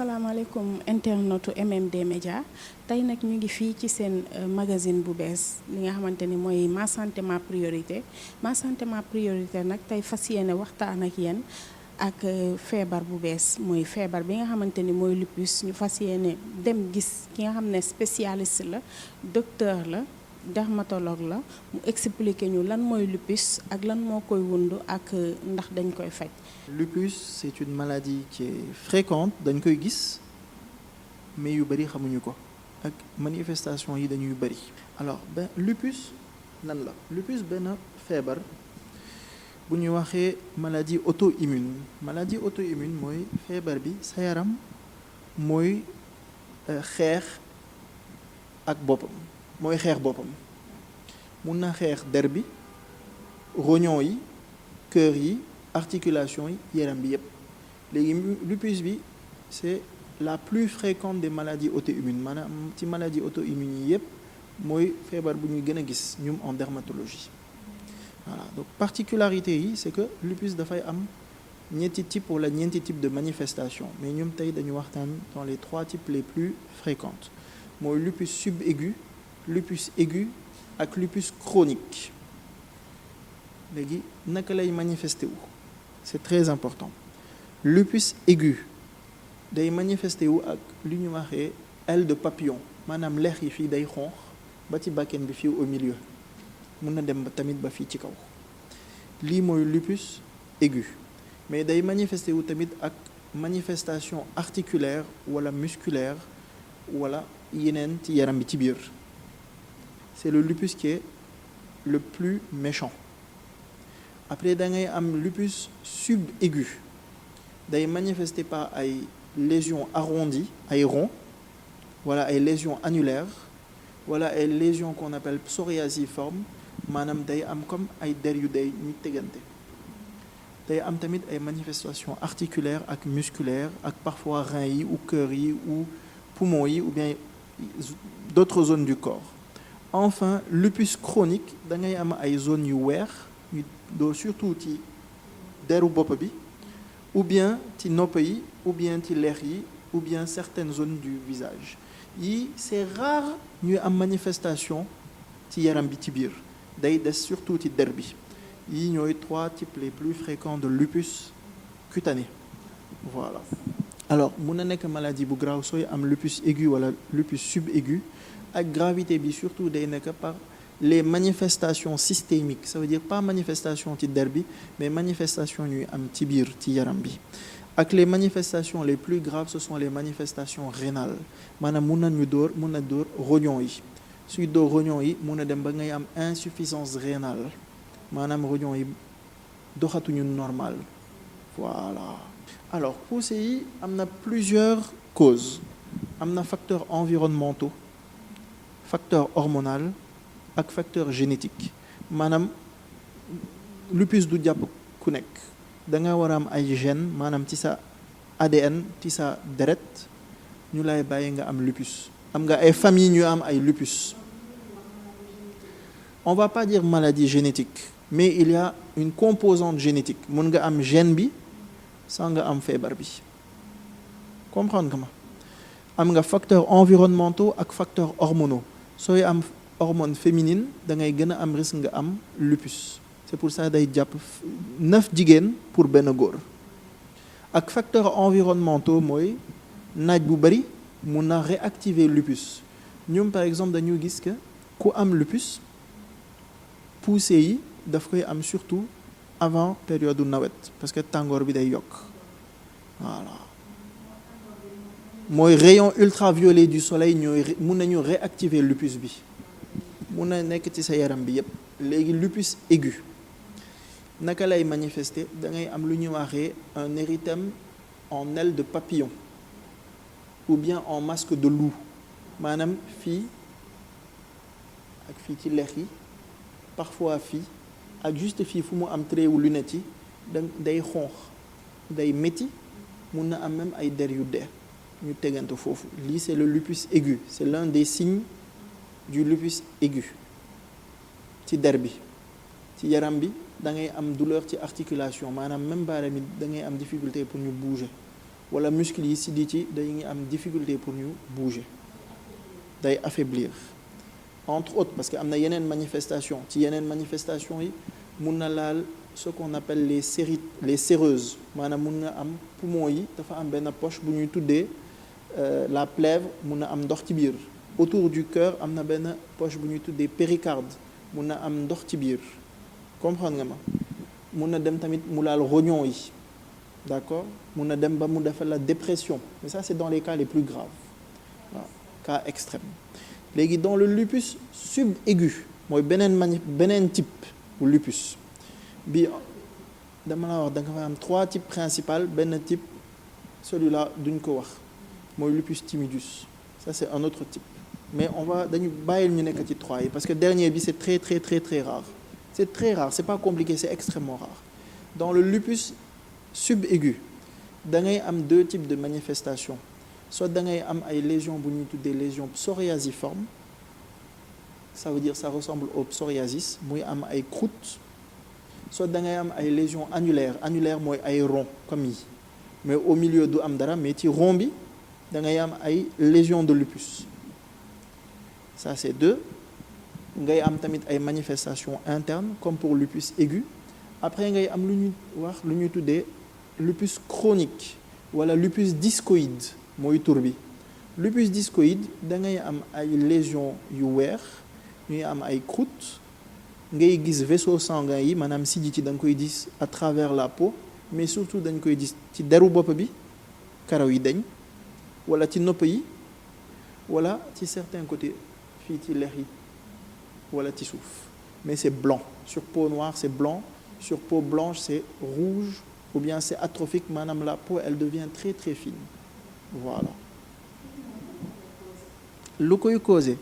asalaamaaleykum internetu MMD Média tey nag ñu ngi fii ci seen magazine bu bees li nga xamante ni mooy ma santé ma priorité ma santé ma priorité nag tey fas yéene waxtaan ak yéen ak feebar bu bees mooy feebar bi nga xamante ni mooy lupus ñu fas yéene dem gis ki nga xam ne spécialiste la docteur la dermatologue la mu expliquer ñu lan mooy lupus ak lan moo koy wundu ak ndax dañ koy faj. Lupus, c'est une maladie qui est fréquente, dañ koy gis mais yu bari xamuñu ko ak manifestation yi dañuy bari. Alors lupus lan la lupus benn feebar bu ñu waxee maladie auto-immune mooy feebar bi sa yaram mooy xeex ak boppam mun na xeex der bi rognon yi cœur yi articulation yi yaram bi yépp léegi lupus bi c'est la plus fréquente des maladies auto-immunes maanaam ci maladie auto-immune yi yépp mooy feebar bu ñuy gën a gis ñum en dermatologie voilà donc particularité yi c'est que lupus dafay am ñeenti type wala ñeenti type de manifestation mais ñoom tey dañu waxtaan dans les 3 types les plus fréquentes mooy lupus subaigu lupus aigu ak lupus chronique léegi naka lay manifesté wu c'est très important lupus aigu day manifesté wu ak lu ñu waxee aile de papillon maanaam lex yi fii day xonq ba ci bakken bi fii au milieu mun na dem ba tamit ba fii ci kaw lii mooy lupus aigu mais day manifesté wu tamit ak manifestation articulaire wala musculaire wala yeneen ci yaram bi ci biir c'est le lupus qui est le plus méchant après da ngay am lupus subaigu day manifester par ay lésions arrondies ay ronds wala ay lésions annulaires wala ay lésions qu'on appelle psoriasiformes maanaam day am comme ay der yu day ñu tegante day am tamit ay manifestations articulaires ak musculaires ak parfois reins yi ou cœur yi ou poumons yi ou bien d'autres zones du corps enfin lupus chronique da ngay am ay zones yu weex yu doo surtout ci deru bopp bi ou bien ci nopp yi ou bien ci lex yi ou bien certaines zones du visage yi c'est rare ñuy am manifestation ci yaram bi ci biir day des surtout ci der bi yi ñooy 3 types les plus fréquents de lupus cutané voilà alors mun na nekk maladie bu grave sooy am lupus aigu wala lupus subaigu ak gravité bi surtout day nekk par les manifestations systémiques ça veut dire pas manifestation ci der bi mais manifestation ñuy am ci biir ci yaram bi ak les manifestations les plus graves ce sont les manifestations rénales maanaam mun na dóor rognon yi suy dóor rognon yi mun na dem ba ngay am insuffisance rénale maanaam rognon yi doxatuñu normal voilà alors poussé yi am na plusieurs causes am na facteurs environnementaux facteur hormonal ak facteur génétique maanaam lupus du jàpp ku nekk da nga war a am ay gènes maanaam ci sa ADN ci sa deret ñu lay bàyyi nga am lupus am nga ay famille ñu am ay lupus on va pas dire maladie génétique mais il y a une composante génétique mun nga am gène bi sans nga am feebar bi comprendre nga ma am nga facteurs environnementaux ak facteurs hormonaux sooy am hormone féminine da ngay gën a am risque nga am lupus c'est pour ça day jàpp 9 jigéen pour benn góor ak facteurs environnementaux mooy naaj bu bari mun na réactiver lupus ñoom par exemple dañu gis que ku am lupus poussé yi daf koy am surtout avant période nawet parce que tàngoor bi day yokk voilà mooy rayon ultraviolet du soleil ñooy mun nañu réactiver lupus bi mun na nekk ci sa yaram bi yépp léegi lupus aigu naka lay manifester da ngay am lu ñuy waxee un érythème en aile de papillon ou bien en masque de loup maanaam fii ak fii ci lex yi parfois fii ak juste fii fu mu am trait wu lunette yi day xonq day métti mun na am même ay der yu dee ñu tegante foofu lii c'est le lupus aigu c'est l'un des signes du lupus aigu ci der bi ci yaram bi da ngay am douleur ci articulation maanaam même baaraam yi da ngay am difficulté pour ñu bouger wala muscles yi sidit yi dañuy am difficulté pour ñu bouger day affaiblir entre autres parce que am na yeneen manifestation ci yeneen manifestation yi mun na laal ce qu'on appelle les séreuses maanaam mun na am poumon yi dafa am benn poche bu ñuy tuddee la plèvre mun na am ndox ci biir autour du cœur am na benn poche bu ñuy tuddee péricarde mun na am ndox ci biir comprendre nga ma mun na dem tamit mu laal rognon yi d'accord mun na dem ba mu defal la dépression mais ça c'est dans les cas les plus graves waaw cas extrême léegi dans le lupus subaigu mooy beneen type bu lupus bi dama la wax da nga fa am 3 types principaux benn type celui-là duñ ko wax mooy lupus timidus ça c'est un autre type mais on va dañu bàyyil ñu nekk ci 3 yi parce que dernier bi c'est très très très très rare c'est très rare c'est pas compliqué c'est extrêmement rare dans le lupus subaigu da ngay am 2 types de manifestations soit da ngay am ay lésions bu ñuy tuddee lésions psoriasiformes ça veut dire ça ressemble au psoriasis muy am ay croûtes soit da ngay am ay lésions annulaires mooy ay rond comme yi mais au milieu du am dara mais ci rond bi da ngay am ay lésions de lupus ça c'est 2 ngay am tamit ay manifestations internes comme pour lupus aigu après ngay am lu ñuy tuddee lupus chronique wala lupus discoïde mooy tur bi lupus discoïde da ngay am ay lésions yu weex ñuy am ay croûtes ngay gis vaisseau sanguin yi maanaam sidit yi da nga koy gis à travers la peau mais surtout dañ koy gis ci deru bopp bi karaw yi dañ wala ci nopp yi wala ci certains côtés fii ci lex yi wala ci suuf mais c'est blanc sur peau noire c'est blanc sur peau blanche c'est rouge ou bien c'est atrophique maanaam la peau elle devient très très fine voilà lu koy causer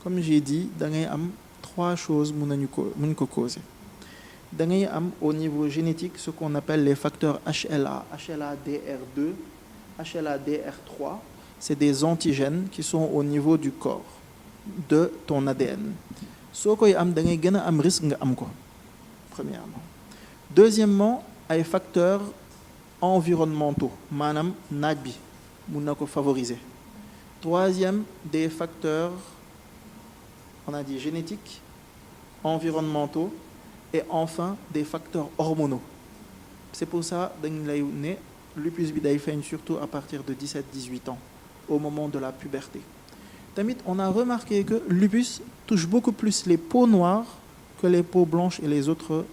comme j'ai dit da ngay am 3 choses mun ko causer da ngay am au niveau génétique ce qu'on appelle les facteurs HLA HLA-DR2 HLA-DR3 c'est des antigènes qui sont au niveau du corps de ton ADN soo koy am da ngay gën a am risque nga am ko premièrement deuxièmement ay facteurs environnementaux maanaam naaj bi mun na ko favoriser troisième des facteurs on a dit génétiques environnementaux et enfin des facteurs hormonaux c'est pour ça dañ lay ne lupus bi day feeñ surtout à partir de 17-18 ans au moment de la puberté tamit on a remarqué que lupus touche beaucoup plus les peaux noires que les peaux blanches et les autres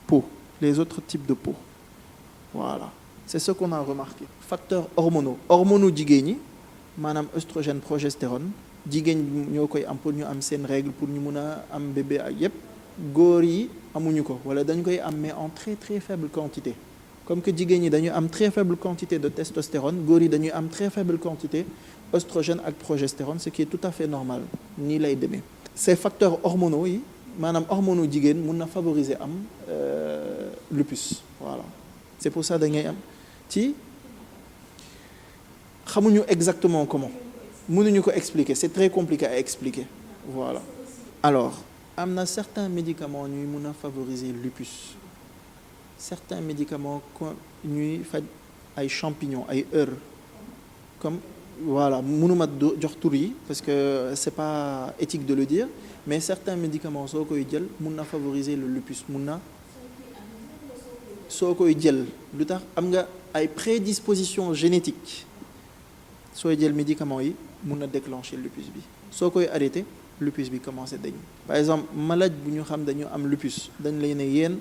peaux les autres types de peau voilà c'est ce qu'on a remarqué facteurs hormonaux jigéen ñi maanaam œstrogène progestérone jigéen ñoo koy am pour ñu am seen règle pour ñu mun a am bébé ak yépp góor yi amuñu ko wala dañ koy am mais en très très faible quantité comme que jigéen ñi dañu am très faible quantité de testostérone góor yi dañuy am très faible quantité œstrogène ak progestérone ce qui est tout à fait normal nii lay demee ces facteurs hormonaux yi maanaam hormonaux jigéen mun na favoriser am lupus voilà c'est pour ça da ngay am ci xamuñu exactement comment mënuñu ko expliquer c'est très compliqué à expliquer voilà alors am na certains médicaments ñuy mun a favoriser lupus certains médicaments ñuy faj ay champignons ay heures comme voilà mënuma jox tur yi parce que c'est pas éthique de le dire mais certains médicaments soo koy jël mun na favoriser le lupus mun na soo koy jël lu tax am nga ay prédispositions génétiques sooy jël médicaments yi mun na déclencher lupus bi soo koy arrêter lupus bi commencé dañ par exemple malade bu ñu xam dañu am lupus dañ lay ne yéen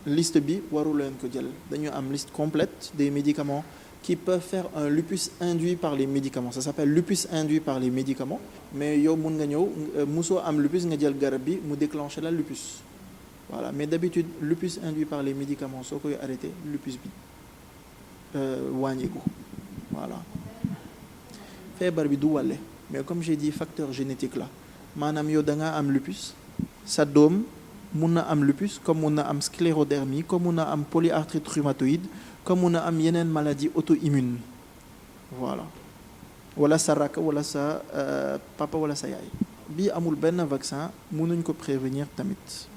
liste bi waru leen ko jël dañu am liste complète des médicaments qui peuvent faire un lupus induit par les médicaments ça s'appelle lupus induit par les médicaments mais yow mun nga ñëw musoo am lupus nga jël garab bi mu déclencher la lupus voilà mais d'habitude lupus induit par les médicaments soo koy arrêter lupus bi wàññeeku voilà feebar bi du wàlle mais comme j'ai dit facteur génétique la maanaam yow da nga am lupus sa doom mun na am lupus comme mun na am sclérodermie comme mun na am polyarthrite rhumatoïde comme mun na am yeneen maladie auto-immune voilà wala sa rakk wala sa papa wala sa yaay bii amul benn vaccin mënuñ ko prévenir tamit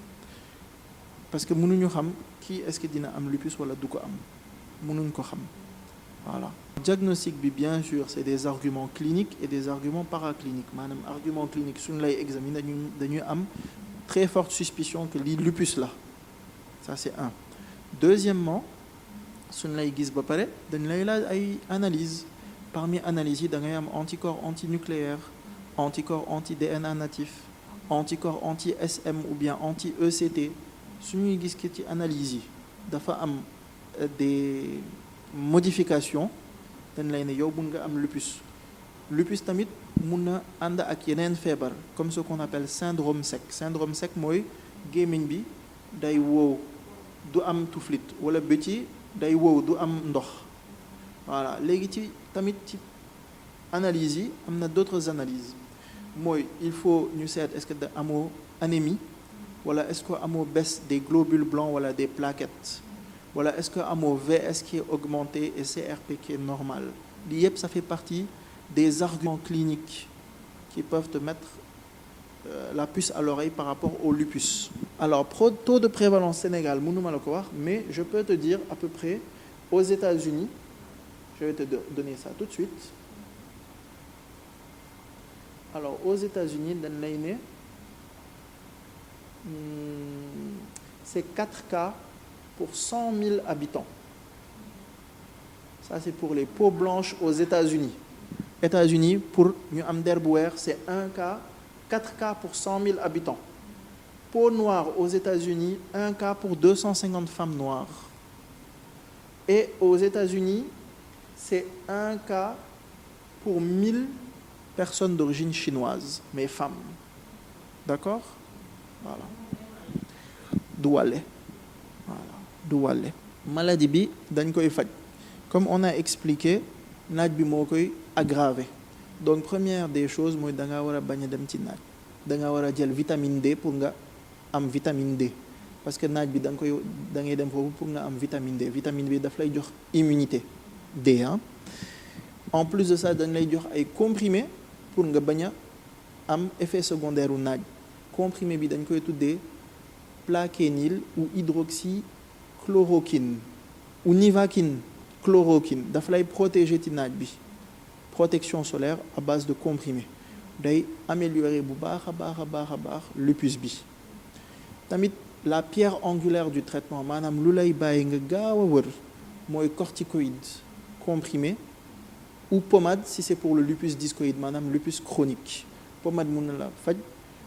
parce que mënuñu xam kii est-ce que dina am lupus wala du ko am mënuñ ko xam voilà. Diagnostic bi bien sûr c'est des arguments cliniques et des arguments paracliniques maanaam argument clinique suñu lay examiner dañuy am très forte suspicion que lii lupus la ça c'est un. Deuxièmement suñu lay gis ba pare dañ lay laaj ay analyses parmi analyses yi da ngay am anticorps antinucléaire anticorps anti-DNA natif anticorps anti-SM ou bien anti-ECT suñuy gis ki ci analyse yi dafa am des modifications dañ lay ne yow mun nga am lupus tamit mun na ànd ak yeneen feebar comme ce qu'on appelle syndrome sec mooy gémmiñ bi day wow du am tuflit wala bëti day wow du am ndox voilà léegi ci tamit ci analyse yi am na d'autres analyses mooy il faut ñu seet est-ce que da amoo anémie wala est-ce que amoo baisse des globules blancs wala des plaquettes wala est-ce que amoo VS qui est augmenté et CRP qui est normal lii yëpp ça fait partie des arguments cliniques qui peuvent te mettre la puce à l'oreille par rapport au lupus. Alors taux de prévalence Sénégal mënuma la ko wax mais je peux te dire à peu près aux États-Unis je vais te donner ça tout de suite. Alors aux États-Unis dañ lay ne c'est 4 cas pour 100 000 habitants. Ça c'est pour les peaux blanches aux États-Unis. États-Unis pour ñu am der bu weex c'est 4 cas pour 100 000 habitants. Peau noire aux États-Unis 1 cas pour 250 femmes noires. Et aux États-Unis c'est 1 cas pour 1000 personnes d'origine chinoise mais femmes. D'accord? Voilà. du wàlle voilà du wàlle maladie bi dañ koy faj comme on a expliqué naaj bi moo koy aggraver donc première des choses mooy da nga war a bañ a dem ci naaj da nga war a jël vitamine D pour nga am vitamine D parce que naaj bi da ngay dem foofu pour nga am vitamine D daf lay jox immunité D en plus de ça dañ lay jox ay comprimés pour nga bañ a am effet secondaire u naaj comprimé bi dañ koy tuddee plaquenil ou hydroxychloroquine ou nivaquine chloroquine daf lay protéger ci naaj bi protection solaire à base de comprimé day améliorer bu baax a baax lupus bi tamit la pierre angulaire du traitement maanaam lu lay bàyyi nga gaaw a wër mooy corticoïde comprimé ou pommade si c'est pour le lupus discoïde maanaam lupus chronique pommade mun na la faj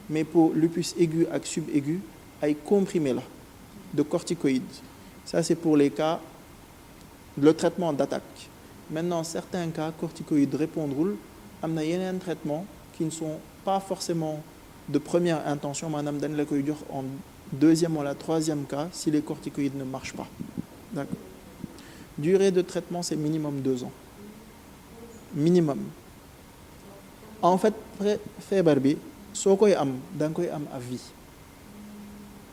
mais pour lupus aigu ak subaigu ay comprimé la de corticoïdes ça c'est pour les cas le traitement d'attaque maintenant certains cas corticoïdes répondront am na yeneen traitements qui ne sont pas forcément de première intention maanaam dañ la koy jox en deuxième wala troisième cas si les corticoïdes ne marchent pas d'accord durée de traitement c'est minimum 2 ans minimum en fait feebar bi soo koy am da nga koy am à vie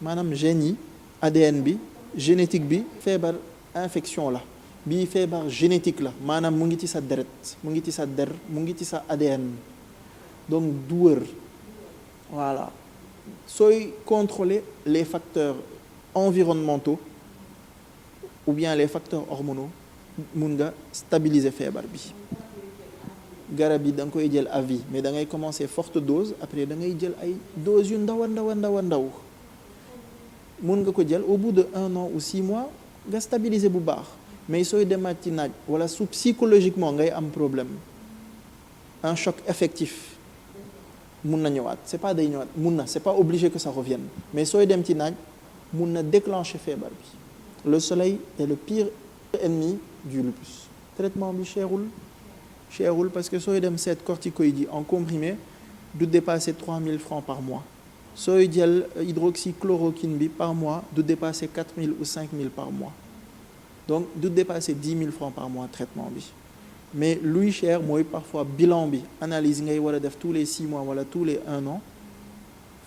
maanaam gènes yi ADN bi génétique bi feebar infection la bii feebar génétique la maanaam mu ngi ci sa deret mu ngi ci sa der mu ngi ci sa ADN donc du wër voilà sooy contrôler les facteurs environnementaux ou bien les facteurs hormonaux mun nga stabiliser feebar bi garab yi da nga koy jël à vie mais da ngay commencer forte dose après da ngay jël ay doses yu ndaw mun nga ko jël au bout de 1 an ou 6 mois nga stabiliser bu baax mais sooy demaat ci naaj wala su psychologiquement ngay am problème un choc affectif mun na ñëwaat c'est pas day ñëwaat c'est pas obligé que ça revienne mais sooy dem ci naaj mun na déclencher feebar bi le soleil est le pire ennemi du lupus traitement bi cherul parce que sooy dem seet corticoïdes yi en comprimé du dépasser 3 000 francs par mois sooy jël hydroxychloroquine bi par mois du dépasser 4 000 ou 5 000 par mois donc du dépasser 10 000 francs par mois traitement bi mais luy cher mooy parfois bilan bi analyse ngay war a def tous les 6 mois wala tous les 1 an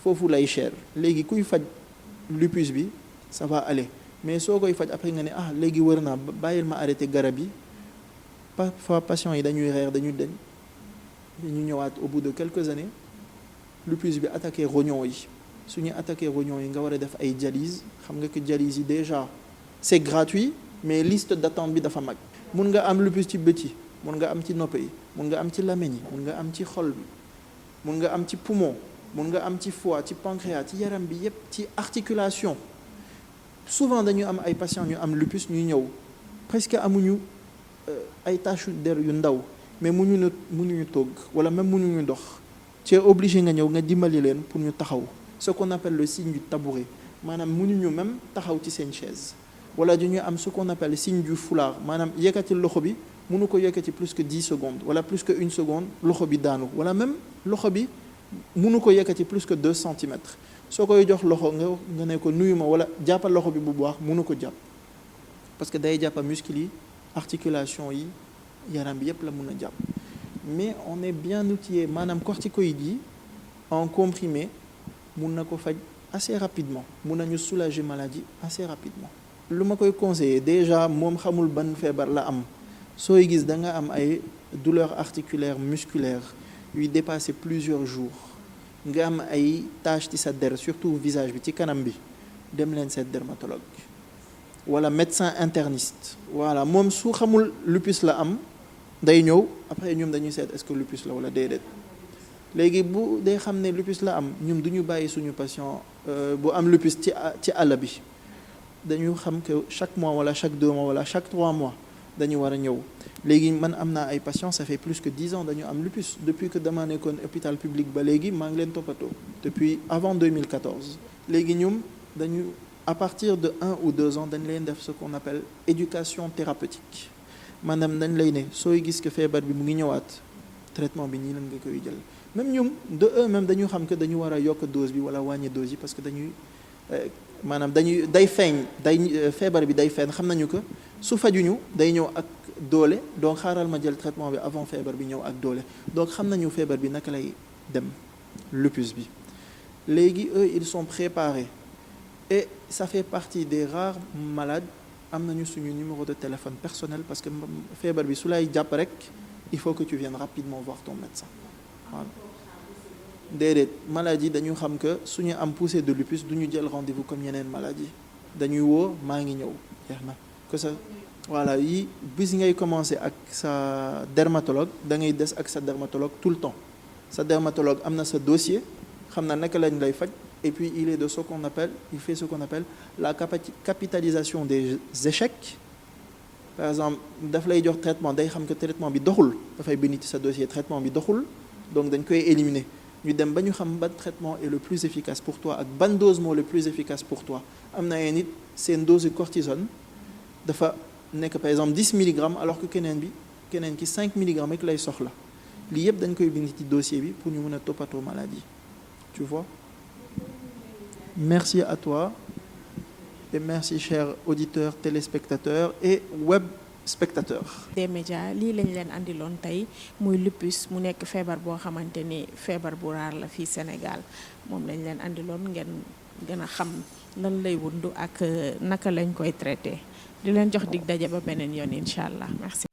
foofu lay cher léegi kuy faj lupus bi ça va aller mais soo koy faj après nga ne léegi wër naa bàyyil ma arrêté garab yi parfois patients yi dañuy reer dañu ñëwaat au bout de quelques années lupus bi attaqué rognon yi su ñu attaqué rognon yi nga war a def ay dialyse xam nga que dialyse yi déjà c'est gratuit mais liste d'attente bi dafa mag mun nga am lupus ci bët yi, mun nga am ci nopp yi, mun nga am ci làmmiñ yi, mun nga am ci xol bi, mun nga am ci poumon, mun nga am ci foie, ci pancréas, ci yaram bi yépp, ci articulation. Souvent dañu am ay patients ñu am lupus ñu ñëw presque amuñu ay taches der yu ndaw, mais mënuñu togg wala même mënuñu dox. Tu es obligé nga ñëw nga dimbali leen pour ñu taxaw, ce qu'on appelle le signe du tabouret, maanaam mënuñu même taxaw ci seen chaise. Wala dañu am ce qu'on appelle le signe du foulard, maanaam yëkkati loxo bi mënu ko yëkkati plus que 10 secondes wala plus que 1 seconde loxo bi daanu, wala même loxo bi mënu ko yëkkati plus que 2 centimètres. soo koy jox loxo nga ne ko nuyu ma wala jàppal loxo bi bu baax mënu ko jàpp parce que day jàpp muscle yi, articulation yi, yaram bi yépp la mën a jàpp. Mais on est bien outillé, maanaam corticoïdes yi en comprimé mun na ko faj assez rapidement, mun nañu soulager maladie assez rapidement. lu ma koy conseiller déjà moom xamul ban feebar la am, sooy gis da nga am ay douleurs articulaires musculaires yuy dépasser plusieurs jours, nga am ay taches ci sa der surtout visage bi ci kanam bi, dem leen seet dermatologue wala médecin interniste. Voilà, moom su xamul lupus la am day ñëw après ñoom dañuy seet est-ce que lupus la wala déedéet. léegi bu day xam ne lupus la am ñun du ñu bàyyi suñu patient bu am lupus ci àll bi, dañu xam que chaque mois wala chaque 2 mois wala chaque 3 mois dañu war a ñëw. léegi man am naa ay patients ça fait plus que 10 ans dañu am lupus depuis que dama nekkoon hôpital public ba léegi maa ngi leen toppatoo depuis avant 2014. léegi ñoom dañu à partir de 1 ou 2 ans dañ leen def ce qu'on appelle éducation thérapeutique, maanaam dañ lay ne sooy gis que feebar bi mu ngi ñëwaat traitement bi nii lan nga koy jël. même ñoom de eux-mêmes dañu xam que dañu war a yokk dose bi wala wàññi dose yi parce que dañuy maanaam day feeñ feebar bi day feeñ, xam nañu que su fajuñu day ñëw ak doole, donc xaaral ma jël traitement bi avant feebar bi ñëw ak doole. donc xam nañu feebar bi naka lay dem lupus bi. léegi eux ils sont préparés et ça fait partie des rares malades am nañu suñu numéro de téléphone personnel parce que feebar bi su lay jàpp rek il faut que tu viennes rapidement voir ton médecin. Voilà. déedéet maladie dañu xam que suñu am poussée de lupus du ñu jël rendez-vous comme yeneen maladie, dañuy woo maa ngi ñëw jeex na que ça. voilà yi bis ngay commencer ak sa dermatologue da ngay des ak sa dermatologue tout le temps. sa dermatologue am na sa dossier, xam na naka lañ lay faj, et puis il fait ce qu'on appelle la capitalisation des échecs. par exemple daf lay jox traitement day xam que traitement bi doxul, dafay bind ci sa dossier traitement bi doxul, donc dañ koy éliminer. ñu dem ba ñu xam ban traitement est le plus efficace pour toi ak ban dose moo le plus efficace pour toi. am na ay nit seen dose de cortisone dafa nekk par exemple 10 milligrammes alors que keneen ki 5 milligrammes rek lay soxla. lii yëpp dañ koy bind ci dossier bi pour ñu mën a toppatoo maladie. tu vois. Merci à toi et merci chers auditeurs, téléspectateurs et web spectateurs. des médias lii lañ leen andiloon tey muy lupus mu nekk feebar boo xamante ni feebar bu raar la fii Sénégal, moom lañ leen andiloon ngeen gën a xam lan lay wundu ak naka lañ koy traité. di leen jox dig daje ba beneen yoon incha allah merci.